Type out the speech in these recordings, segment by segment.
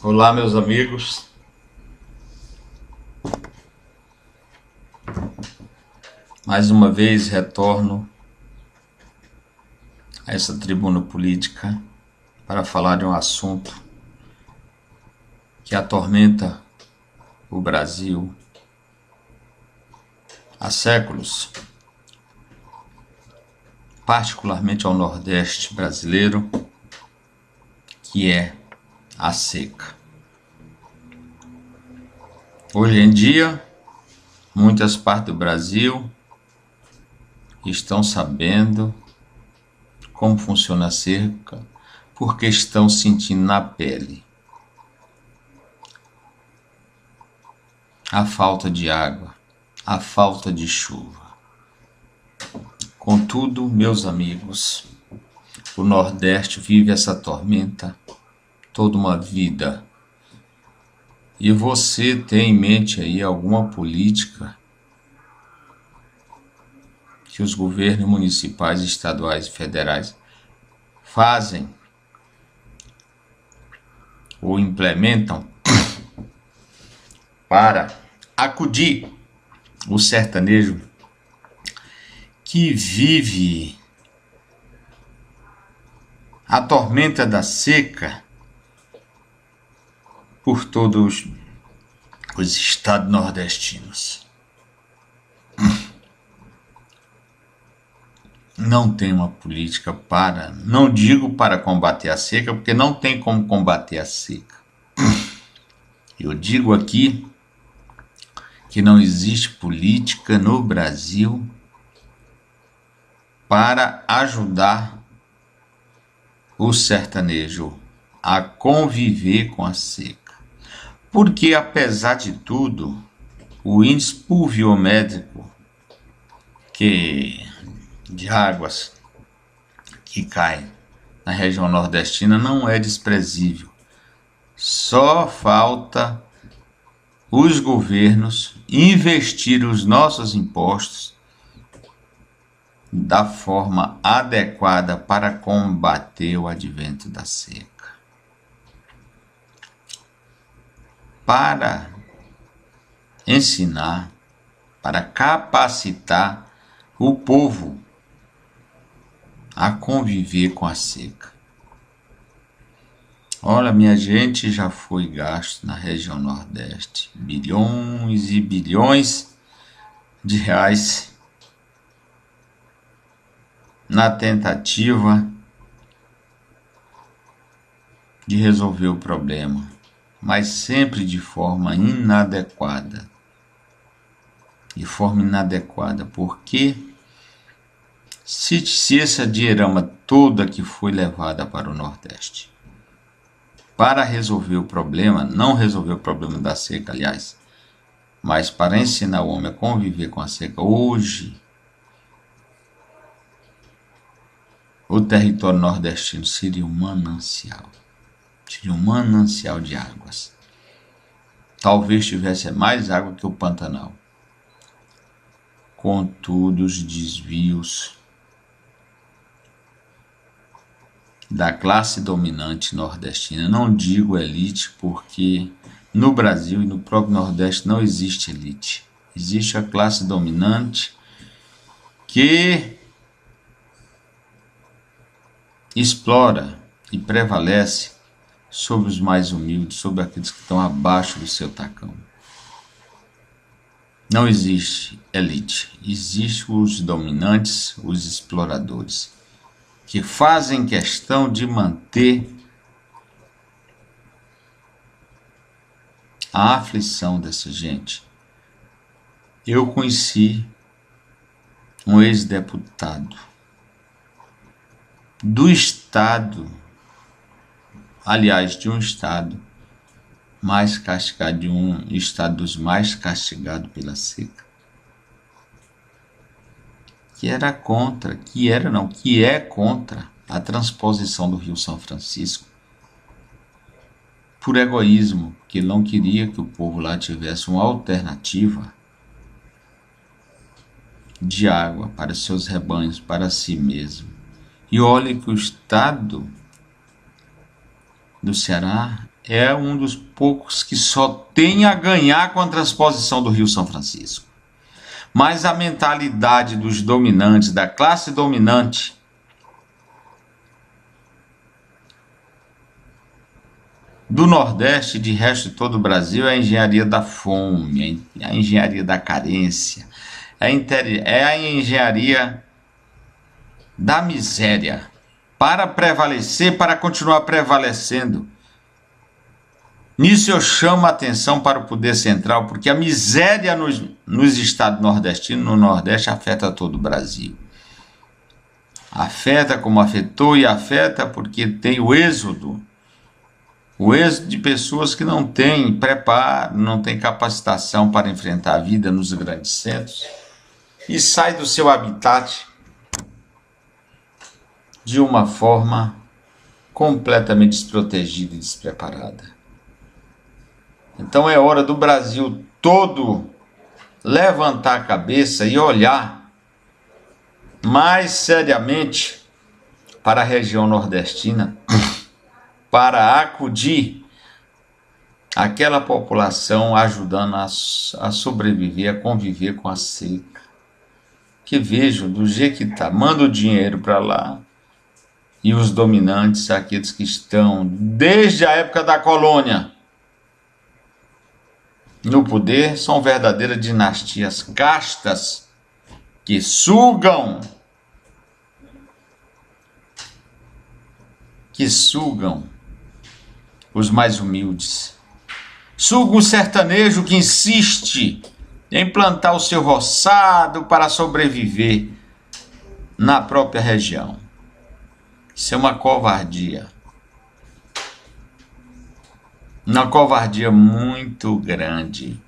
Olá, meus amigos. Mais uma vez retorno a essa tribuna política para falar de um assunto que atormenta o Brasil há séculos, particularmente ao Nordeste brasileiro, que é a seca. Hoje em dia, muitas partes do Brasil estão sabendo como funciona a seca porque estão sentindo na pele a falta de água, a falta de chuva. Contudo, meus amigos, o Nordeste vive essa tormenta toda uma vida. E você tem em mente aí alguma política que os governos municipais, estaduais e federais fazem ou implementam para acudir o sertanejo que vive a tormenta da seca por todos os estados nordestinos? Não tem uma política não digo para combater a seca, porque não tem como combater a seca. Eu digo aqui que não existe política no Brasil para ajudar o sertanejo a conviver com a seca. Porque, apesar de tudo, o índice pluviométrico de águas que caem na região nordestina não é desprezível. Só falta os governos investir os nossos impostos da forma adequada para combater o advento da seca. Para ensinar, para capacitar o povo a conviver com a seca. Olha, minha gente, já foi gasto na região Nordeste bilhões e bilhões de reais na tentativa de resolver o problema, mas sempre de forma inadequada. Porque se essa dinheirama toda que foi levada para o Nordeste para resolver o problema, não resolver o problema da seca, aliás, mas para ensinar o homem a conviver com a seca, hoje o território nordestino seria um manancial de águas. Talvez tivesse mais água que o Pantanal. Contudo, os desvios da classe dominante nordestina, não digo elite, porque no Brasil e no próprio Nordeste não existe elite. Existe a classe dominante que explora e prevalece sobre os mais humildes, sobre aqueles que estão abaixo do seu tacão. Não existe elite, existem os dominantes, os exploradores, que fazem questão de manter a aflição dessa gente. Eu conheci um ex-deputado do estado, aliás, de um estado mais castigado, de um estado dos mais castigados pela seca, que é contra a transposição do Rio São Francisco, por egoísmo, que não queria que o povo lá tivesse uma alternativa de água para seus rebanhos, para si mesmo. E olhe que o estado do Ceará é um dos poucos que só tem a ganhar com a transposição do Rio São Francisco. Mas a mentalidade dos dominantes, da classe dominante, do Nordeste e de resto de todo o Brasil é a engenharia da fome, a engenharia da carência, é a engenharia da miséria, para prevalecer, para continuar prevalecendo. Nisso eu chamo a atenção para o poder central, porque a miséria nos estados nordestinos, no Nordeste, afeta todo o Brasil. Afeta como afetou e afeta porque tem o êxodo de pessoas que não têm preparo, não têm capacitação para enfrentar a vida nos grandes centros e sai do seu habitat de uma forma completamente desprotegida e despreparada. Então é hora do Brasil todo levantar a cabeça e olhar mais seriamente para a região nordestina, para acudir aquela população ajudando a sobreviver, a conviver com a seca. Que vejam do jeito que está, manda o dinheiro para lá e os dominantes, aqueles que estão desde a época da colônia no poder, são verdadeiras dinastias castas que sugam os mais humildes. Suga o sertanejo que insiste em plantar o seu roçado para sobreviver na própria região. Isso é uma covardia. Uma covardia muito grande.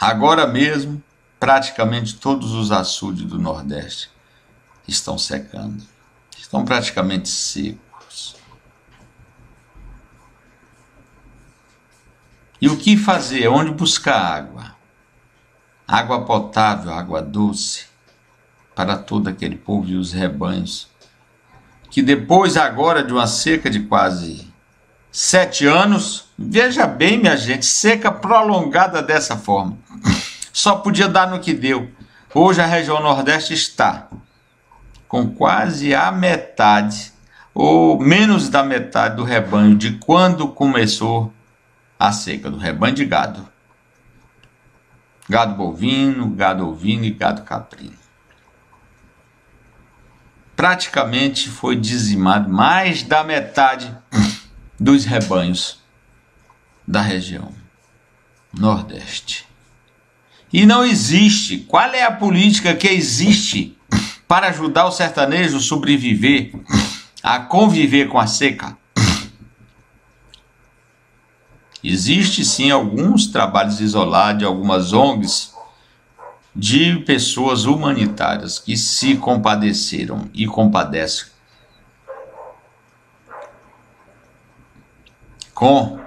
Agora mesmo, praticamente todos os açudes do Nordeste estão secando. Estão praticamente secos. E o que fazer? Onde buscar água? Água potável, água doce, para todo aquele povo e os rebanhos, que depois agora de uma seca de quase 7 anos, veja bem, minha gente, seca prolongada dessa forma, só podia dar no que deu. Hoje a região Nordeste está com quase a metade, ou menos da metade do rebanho de quando começou a seca, do rebanho de gado. Gado bovino, gado ovino e gado caprino. Praticamente foi dizimado mais da metade dos rebanhos da região Nordeste. E não existe. Qual é a política que existe para ajudar o sertanejo a sobreviver, a conviver com a seca? Existe sim alguns trabalhos isolados de algumas ONGs, de pessoas humanitárias que se compadeceram e compadecem com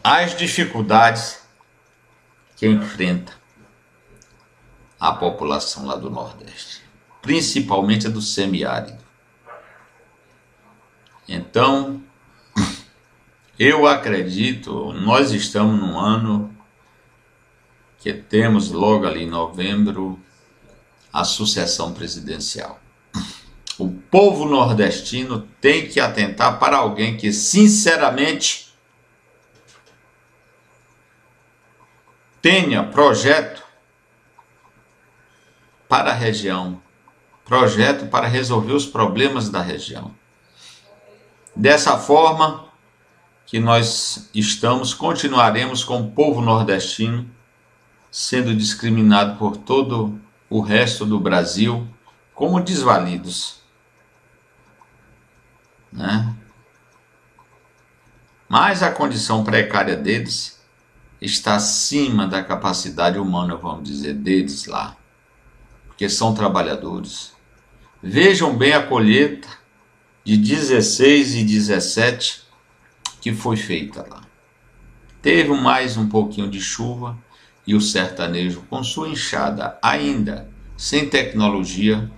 as dificuldades que enfrenta a população lá do Nordeste, principalmente a do semiárido. Então, eu acredito, nós estamos num ano que temos logo ali em novembro a sucessão presidencial. O povo nordestino tem que atentar para alguém que sinceramente tenha projeto para a região, projeto para resolver os problemas da região. Dessa forma que nós continuaremos com o povo nordestino sendo discriminado por todo o resto do Brasil como desvalidos, né? Mas a condição precária deles está acima da capacidade humana, vamos dizer, deles lá, porque são trabalhadores. Vejam bem a colheita de 16 e 17 que foi feita lá. Teve mais um pouquinho de chuva, e o sertanejo, com sua enxada ainda sem tecnologia,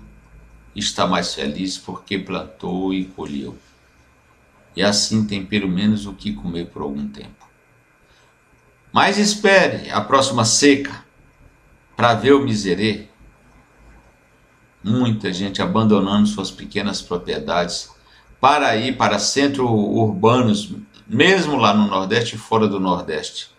está mais feliz porque plantou e colheu. E assim tem pelo menos o que comer por algum tempo. Mas espere a próxima seca para ver o miserê. Muita gente abandonando suas pequenas propriedades para ir para centros urbanos, mesmo lá no Nordeste e fora do Nordeste.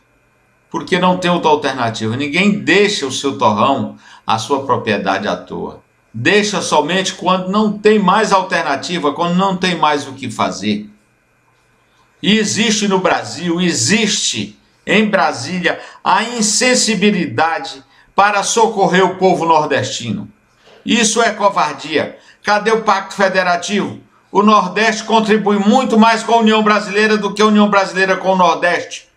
Porque não tem outra alternativa. Ninguém deixa o seu torrão, a sua propriedade à toa. Deixa somente quando não tem mais alternativa, quando não tem mais o que fazer. E existe no Brasil, existe em Brasília a insensibilidade para socorrer o povo nordestino. Isso é covardia. Cadê o Pacto Federativo? O Nordeste contribui muito mais com a União Brasileira do que a União Brasileira com o Nordeste.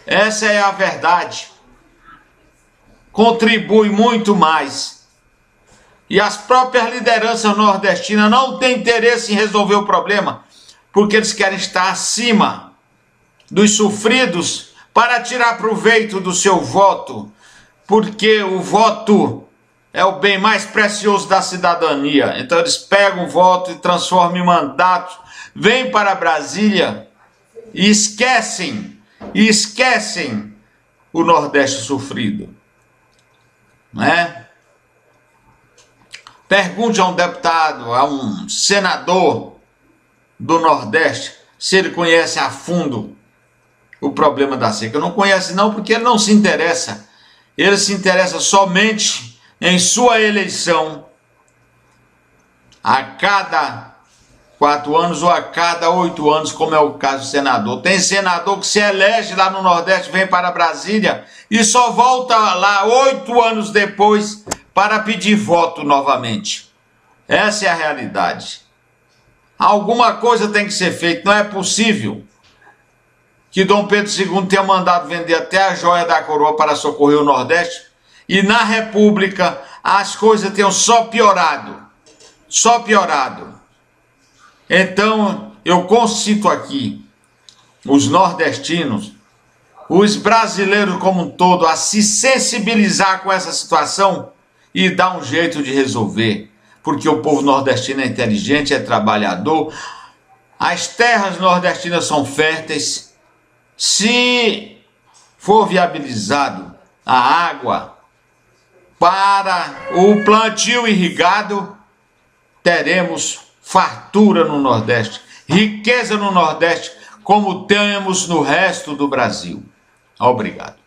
Essa é a verdade. Contribui muito mais. E as próprias lideranças nordestinas não têm interesse em resolver o problema, porque eles querem estar acima dos sofridos para tirar proveito do seu voto, porque o voto é o bem mais precioso da cidadania. Então eles pegam o voto e transformam em mandatos, vêm para Brasília e esquecem o Nordeste sofrido. Não é? Pergunte a um deputado, a um senador do Nordeste, se ele conhece a fundo o problema da seca. Não conhece não, porque ele não se interessa. Ele se interessa somente em sua eleição a cada 4 anos ou a cada 8 anos, como é o caso do senador. Tem senador que se elege lá no Nordeste, vem para Brasília e só volta lá 8 anos depois para pedir voto novamente. Essa é a realidade. Alguma coisa tem que ser feita. Não é possível que Dom Pedro II tenha mandado vender até a joia da coroa para socorrer o Nordeste e na República as coisas tenham só piorado. Só piorado. Então eu concito aqui os nordestinos, os brasileiros como um todo, a se sensibilizar com essa situação e dar um jeito de resolver. Porque o povo nordestino é inteligente, é trabalhador, as terras nordestinas são férteis. Se for viabilizado a água para o plantio irrigado, teremos fartura no Nordeste, riqueza no Nordeste, como temos no resto do Brasil. Obrigado.